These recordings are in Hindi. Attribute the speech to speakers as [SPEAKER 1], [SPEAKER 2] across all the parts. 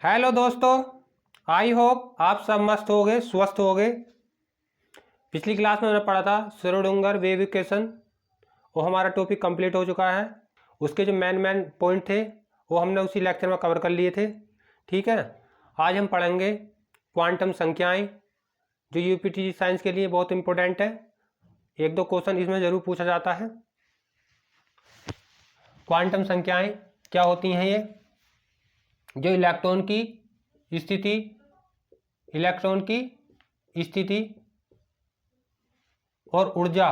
[SPEAKER 1] हेलो दोस्तों, आई होप आप सब मस्त हो गए, स्वस्थ हो गए। पिछली क्लास में हमने पढ़ा था श्रोडिंगर वेव इक्वेशन। वो हमारा टॉपिक कंप्लीट हो चुका है। उसके जो मेन पॉइंट थे वो हमने उसी लेक्चर में कवर कर लिए थे। ठीक है, आज हम पढ़ेंगे क्वांटम संख्याएं, जो यूपीटी साइंस के लिए बहुत इंपॉर्टेंट है। एक दो क्वेश्चन इसमें ज़रूर पूछा जाता है। क्वांटम संख्याएं क्या होती हैं? ये जो इलेक्ट्रॉन की स्थिति और ऊर्जा,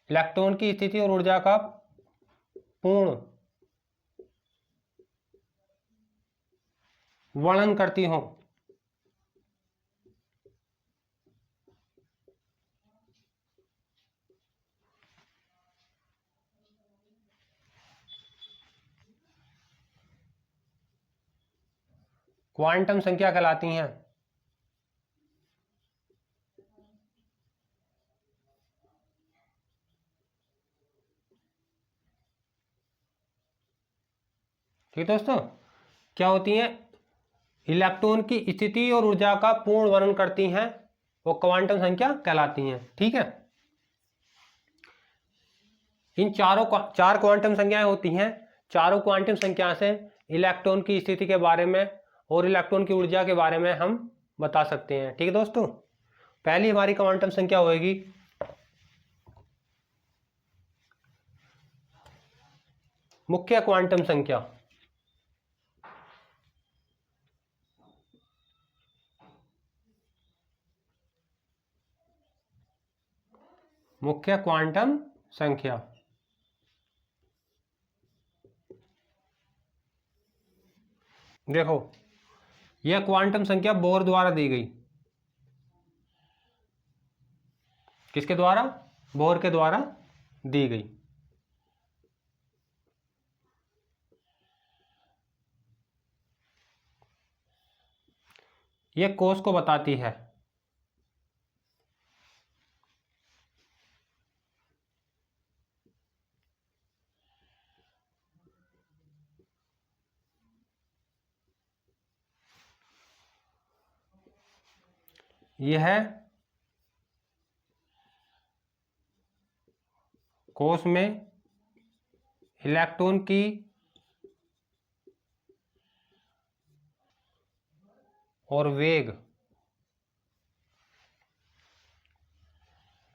[SPEAKER 1] इलेक्ट्रॉन की स्थिति और ऊर्जा का पूर्ण वर्णन करती हूं। क्वांटम संख्या कहलाती हैं। ठीक दोस्तों, क्या होती हैं? इलेक्ट्रॉन की स्थिति और ऊर्जा का पूर्ण वर्णन करती हैं, वो क्वांटम संख्या कहलाती हैं। ठीक है, इन चार क्वांटम संख्याएं होती हैं। चारों क्वांटम संख्या से इलेक्ट्रॉन की स्थिति के बारे में और इलेक्ट्रॉन की ऊर्जा के बारे में हम बता सकते हैं। ठीक है दोस्तों, पहली हमारी क्वांटम संख्या होगी मुख्य क्वांटम संख्या। मुख्य क्वांटम संख्या देखो, यह क्वांटम संख्या बोर द्वारा दी गई। किसके द्वारा? बोर के द्वारा दी गई। यह कोष को बताती है। यह कोष में इलेक्ट्रॉन की और वेग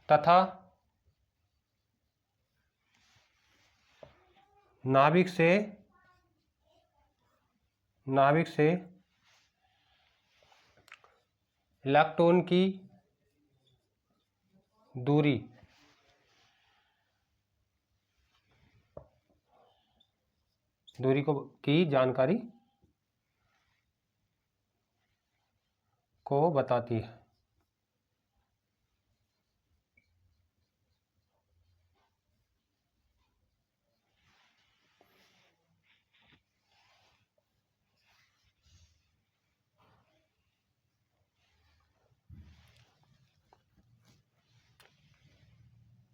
[SPEAKER 1] तथा नाभिक से इलेक्ट्रॉन की दूरी की जानकारी को बताती है।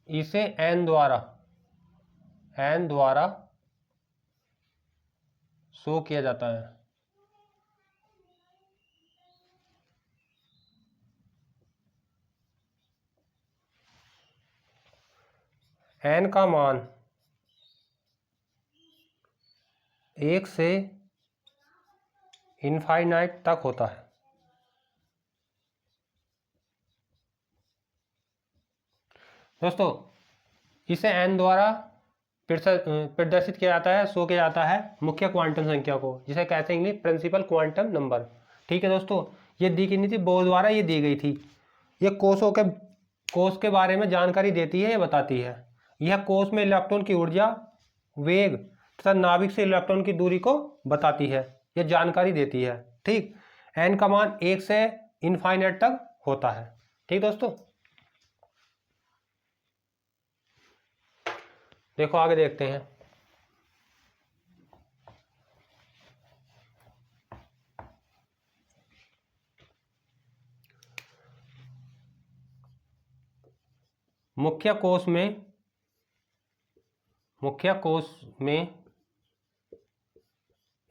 [SPEAKER 1] इसे n द्वारा शो किया जाता है। n का मान 1 से इनफाइनाइट तक होता है। दोस्तों, इसे n द्वारा प्रदर्शित किया जाता है, शो किया जाता है मुख्य क्वांटम संख्या को, जिसे कहते हैं इंग्लिश प्रिंसिपल क्वांटम नंबर। ठीक है दोस्तों, ये दी गई नहीं थी, बोर द्वारा ये दी गई थी। ये कोष के बारे में जानकारी देती है, ये बताती है। यह कोष में इलेक्ट्रॉन की ऊर्जा, वेग तथा नाभिक से इलेक्ट्रॉन की दूरी को बताती है, यह जानकारी देती है। ठीक, n का मान 1 से इनफाइनाइट तक होता है। ठीक दोस्तों, देखो आगे देखते हैं। मुख्य कोष में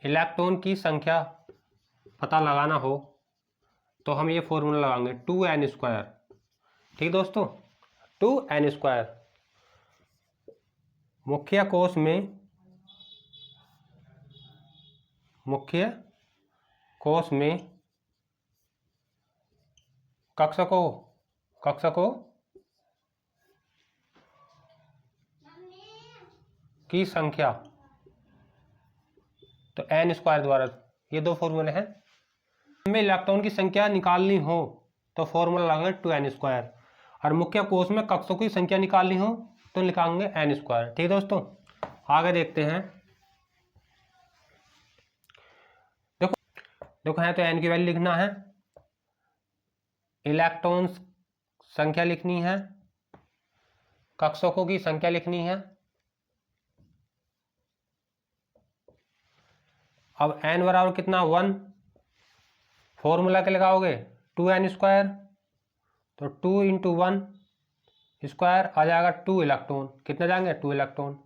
[SPEAKER 1] इलेक्ट्रॉन की संख्या पता लगाना हो तो हम ये फॉर्मूला लगाएंगे 2n²। ठीक दोस्तों, 2n²। मुख्य कोश में कक्षकों की संख्या, तो n² द्वारा। ये दो फॉर्मूले हैं। हमें इलेक्ट्रॉन की संख्या निकालनी हो तो फॉर्मूला लगाएंगे 2n², और मुख्य कोश में कक्षों की संख्या निकालनी हो तो निकालेंगे n²। ठीक दोस्तों, आगे देखते हैं। देखो है तो n की वैल्यू लिखना है, इलेक्ट्रॉन संख्या लिखनी है, कक्षकों की संख्या लिखनी है। अब n बराबर कितना 1, फॉर्मूला क्या लगाओगे 2n², तो 2 × 1² आ जाएगा 2 इलेक्ट्रॉन। कितने जाएंगे 2 इलेक्ट्रॉन।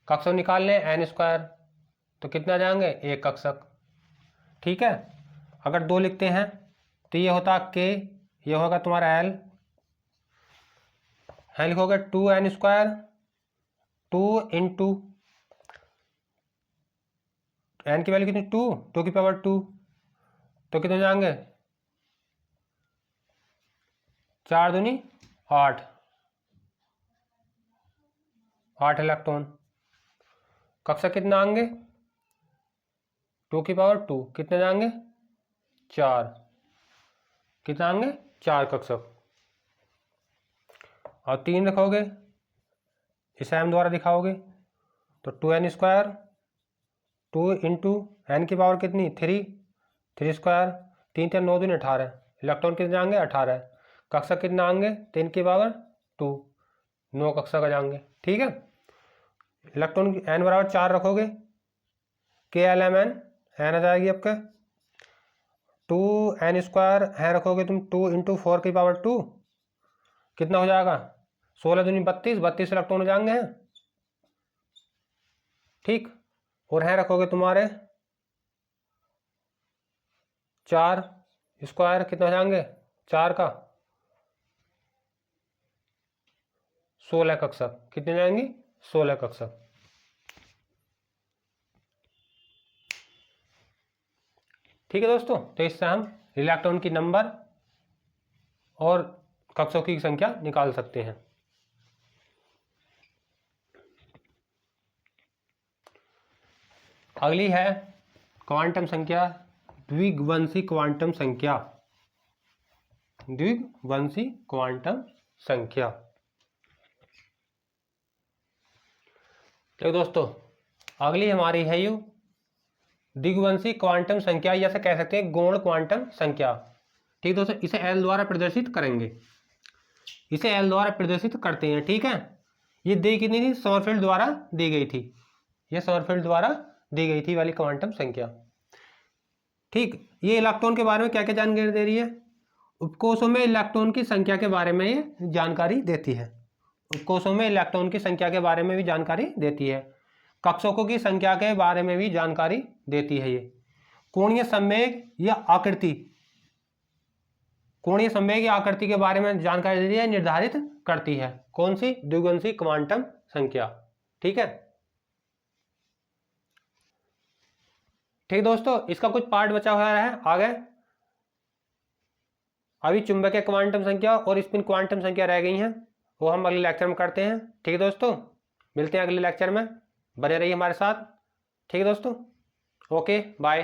[SPEAKER 1] कक्षक निकाल लें n², तो कितना जाएंगे 1 कक्षक। ठीक है, अगर 2 लिखते हैं तो ये होता k, ये होगा तुम्हारा l। है लिखोगे 2n², 2 × n की वैल्यू कितनी 2 की पावर 2, तो कितने जाएंगे 4 दूनी 8 इलेक्ट्रॉन। कक्षक कितना आएंगे 2 की पावर 2, कितने जाएंगे 4, कितना आएंगे 4 कक्षक। और 3 रखोगे, इसे m द्वारा दिखाओगे, तो 2n², 2 × n की पावर कितनी 3, 3², 3 × 9 दूनी 18, इलेक्ट्रॉन कितने जाएंगे 18। कक्षक कितना आएंगे 3 की पावर 2, 9 कक्षक जाएंगे। ठीक है, इलेक्ट्रॉन की n बराबर 4 रखोगे, KLMN n आ जाएगी आपके 2n² है रखोगे तुम 2 × 4 की पावर 2, कितना हो जाएगा 16 दूनी 32, 32 इलेक्ट्रॉन हो जाएंगे हैं। ठीक, और है रखोगे तुम्हारे 4² कितना हो जाएंगे 4 का 16 कक्षक, कितने जाएंगी 16 कक्षक। ठीक है दोस्तों, तो इससे हम इलेक्ट्रॉन की नंबर और कक्षों की संख्या निकाल सकते हैं। अगली है क्वांटम संख्या, द्विघवंशी क्वांटम संख्या। द्विघवंशी क्वांटम संख्या। तो दोस्तों अगली हमारी है यू द्विघवंशी क्वांटम संख्या, या से कह सकते हैं गौण क्वांटम संख्या। ठीक दोस्तों, इसे L द्वारा प्रदर्शित करेंगे, इसे L द्वारा प्रदर्शित करते हैं। ठीक है, ये दी कितनी थी समरफेल्ड द्वारा दी गई थी, ये समरफेल्ड द्वारा दी गई थी वाली क्वांटम संख्या। ठीक, ये इलेक्ट्रॉन के बारे में क्या क्या जानकारी दे रही है, उपकोशों में इलेक्ट्रॉन की संख्या के बारे में ये जानकारी देती है। उपकोशों में इलेक्ट्रॉन की संख्या के बारे में भी जानकारी देती है, कक्षकों की संख्या के बारे में भी जानकारी देती है। ये कोणीय संवेग या आकृति, कोणीय संवेग या आकृति के बारे में जानकारी देती है, निर्धारित करती है। कौन सी द्विघवंशी क्वांटम संख्या। ठीक है, ठीक दोस्तों, इसका कुछ पार्ट बचा हुआ है आगे। अभी चुंबकीय क्वांटम संख्या और स्पिन क्वांटम संख्या रह गई हैं, वो हम अगले लेक्चर में करते हैं। ठीक है दोस्तों, मिलते हैं अगले लेक्चर में, बने रहिए हमारे साथ। ठीक है दोस्तों, ओके बाय।